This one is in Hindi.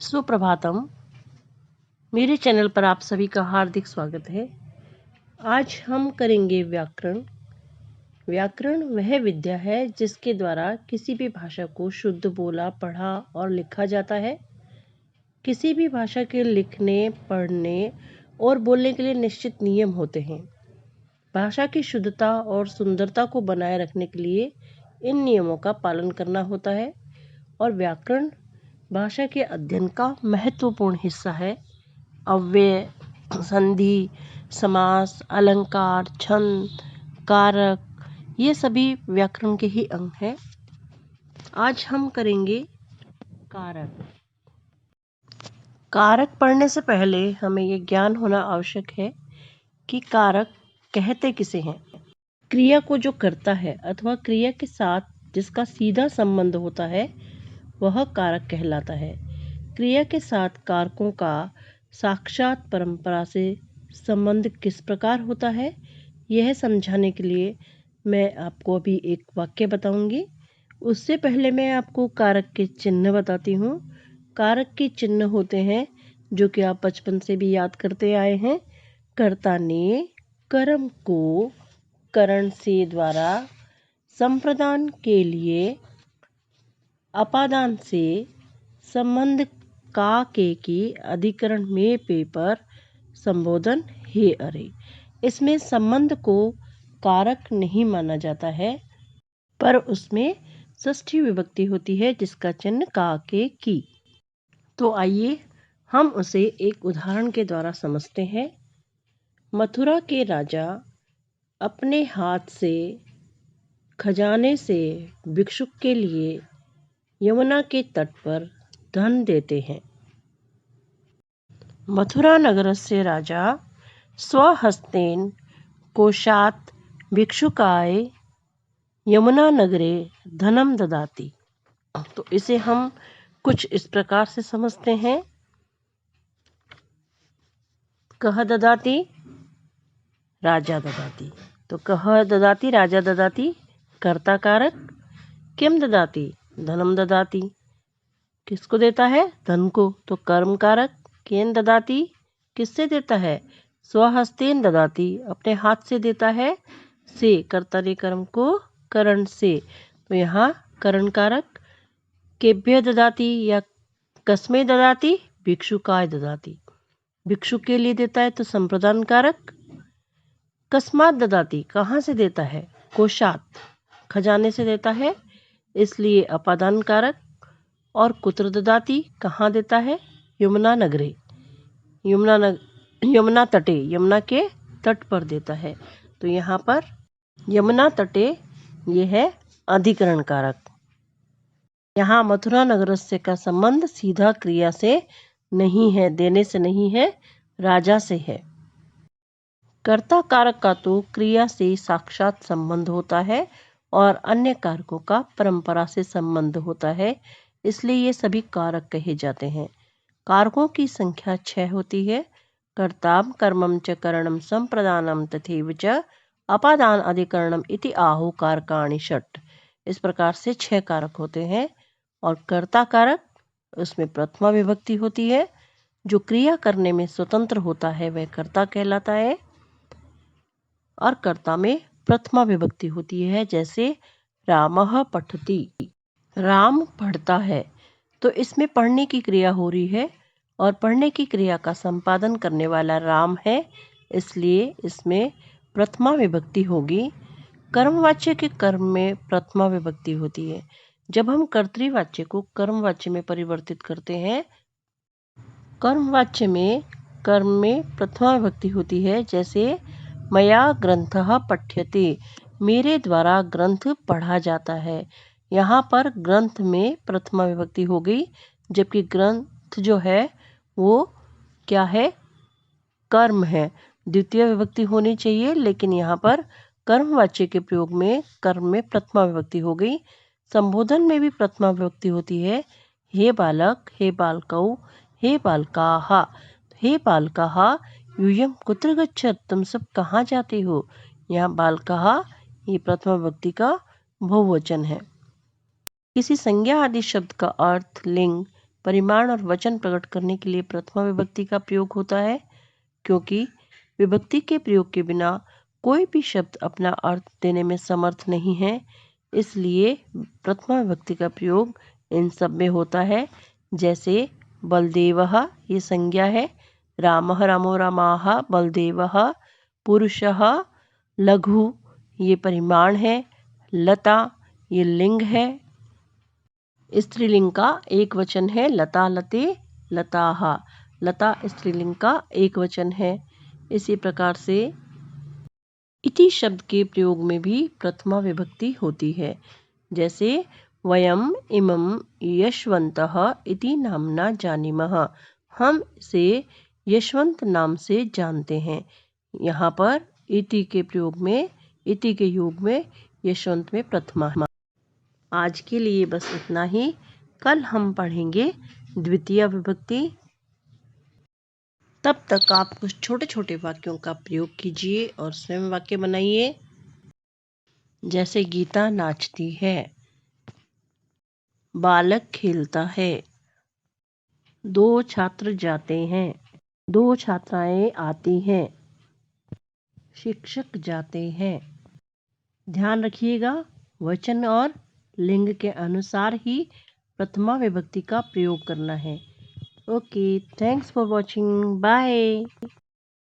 सुप्रभातम। मेरे चैनल पर आप सभी का हार्दिक स्वागत है। आज हम करेंगे व्याकरण। व्याकरण वह विद्या है जिसके द्वारा किसी भी भाषा को शुद्ध बोला, पढ़ा और लिखा जाता है। किसी भी भाषा के लिखने, पढ़ने और बोलने के लिए निश्चित नियम होते हैं। भाषा की शुद्धता और सुंदरता को बनाए रखने के लिए इन नियमों का पालन करना होता है और व्याकरण भाषा के अध्ययन का महत्वपूर्ण हिस्सा है। अव्यय, संधि, समास, अलंकार, छंद, कारक ये सभी व्याकरण के ही अंग हैं। आज हम करेंगे कारक। कारक पढ़ने से पहले हमें ये ज्ञान होना आवश्यक है कि कारक कहते किसे हैं। क्रिया को जो करता है अथवा क्रिया के साथ जिसका सीधा संबंध होता है वह कारक कहलाता है। क्रिया के साथ कारकों का साक्षात परंपरा से संबंध किस प्रकार होता है, यह समझाने के लिए मैं आपको अभी एक वाक्य बताऊंगी। उससे पहले मैं आपको कारक के चिन्ह बताती हूँ। कारक के चिन्ह होते हैं जो कि आप बचपन से भी याद करते आए हैं। कर्ता ने कर्म को करण से द्वारा संप्रदान के लिए अपादान से संबंध का के की अधिकरण में पेपर संबोधन हे अरे। इसमें संबंध को कारक नहीं माना जाता है पर उसमें षष्ठी विभक्ति होती है जिसका चिन्ह का के की। तो आइए हम उसे एक उदाहरण के द्वारा समझते हैं। मथुरा के राजा अपने हाथ से खजाने से भिक्षुक के लिए यमुना के तट पर धन देते हैं। मथुरा नगरस्य राजा स्वहस्तेन कोशात् भिक्षुकाय यमुना नगरे धनम ददाति। तो इसे हम कुछ इस प्रकार से समझते हैं। कह ददाति, राजा ददाति। तो कह ददाति, राजा ददाति कर्ता कारक। किम ददाति, धनम ददाति। किसको देता है, धन को। तो कर्म कारक। केन ददाति, किससे देता है, स्वहस्तेन ददाति, अपने हाथ से देता है। से, कर्ता ने कर्म को करण से, तो यहाँ करण कारक। केभ्य ददाति या कस्मे ददाति, भिक्षुकाय ददाति, भिक्षु के लिए देता है तो संप्रदान कारक। कस्मात ददाति, कहाँ से देता है, कोशात, खजाने से देता है इसलिए अपादान कारक। और कुत्र ददाति, कहाँ देता है, यमुना नगरे, यमुना तटे, यमुना के तट पर देता है। तो यहाँ पर यमुना तटे ये है अधिकरण कारक। यहाँ मथुरा नगरस्य का संबंध सीधा क्रिया से नहीं है, देने से नहीं है, राजा से है। कर्ता कारक का तो क्रिया से साक्षात संबंध होता है और अन्य कारकों का परंपरा से संबंध होता है, इसलिए ये सभी कारक कहे जाते हैं। कारकों की संख्या 6 होती है। कर्ताम कर्मम च करणम संप्रदानम तथैव च अपादान अधिकरणम इति आहु कारकाणि षट्। इस प्रकार से 6 कारक होते हैं और कर्ता कारक उसमें प्रथमा विभक्ति होती है। जो क्रिया करने में स्वतंत्र होता है वह कर्ता कहलाता है और कर्ता में प्रथमा विभक्ति होती है। जैसे रामः पठति, राम पढ़ता है, तो इसमें पढ़ने की क्रिया हो रही है और पढ़ने की क्रिया का संपादन करने वाला राम है, इसलिए इसमें प्रथमा विभक्ति होगी। कर्मवाच्य के कर्म में प्रथमा विभक्ति होती है। जब हम कर्तृवाच्य को कर्मवाच्य में परिवर्तित करते हैं, कर्मवाच्य में कर्म में प्रथमा विभक्ति होती है। जैसे मया ग्रंथः पठ्यते, मेरे द्वारा ग्रंथ पढ़ा जाता है। यहाँ पर ग्रंथ में प्रथमा विभक्ति हो गई, जबकि ग्रंथ जो है वो क्या है, कर्म है। द्वितीय विभक्ति होनी चाहिए, लेकिन यहाँ पर कर्मवाच्य के प्रयोग में कर्म में प्रथमा विभक्ति हो गई। संबोधन में भी प्रथमा विभक्ति होती है। हे बालक, हे बालकौ, हे बालकाः। हे बालकाः यूयं कुत्र गच्छत्, तुम सब कहाँ जाते हो। यहाँ बालकाः ये प्रथमा विभक्ति का बहुवचन है। किसी संज्ञा आदि शब्द का अर्थ, लिंग परिमाण और वचन प्रकट करने के लिए प्रथमा विभक्ति का प्रयोग होता है, क्योंकि विभक्ति के प्रयोग के बिना कोई भी शब्द अपना अर्थ देने में समर्थ नहीं है। इसलिए प्रथमा विभक्ति का प्रयोग इन सब में होता है। जैसे बलदेवः ये संज्ञा है, रामः रामो रामाः बलदेवः, पुरुषः लघु ये परिमाण है, लता ये लिंग है, स्त्रीलिंग का एक वचन है, लता लते लताः, लता स्त्रीलिंग का एक वचन है। इसी प्रकार से इति शब्द के प्रयोग में भी प्रथमा विभक्ति होती है। जैसे वयम इमं यशवन्तः इति नामना जानीमः, हम इसे यशवंत नाम से जानते हैं। यहाँ पर इति के प्रयोग में, इति के योग में यशवंत में प्रथमा। आज के लिए बस इतना ही। कल हम पढ़ेंगे द्वितीय विभक्ति। तब तक आप कुछ छोटे छोटे वाक्यों का प्रयोग कीजिए और स्वयं वाक्य बनाइए। जैसे गीता नाचती है, बालक खेलता है, दो छात्र जाते हैं, दो छात्राएं आती हैं, शिक्षक जाते हैं। ध्यान रखिएगा, वचन और लिंग के अनुसार ही प्रथमा विभक्ति का प्रयोग करना है। Okay, thanks for watching, bye.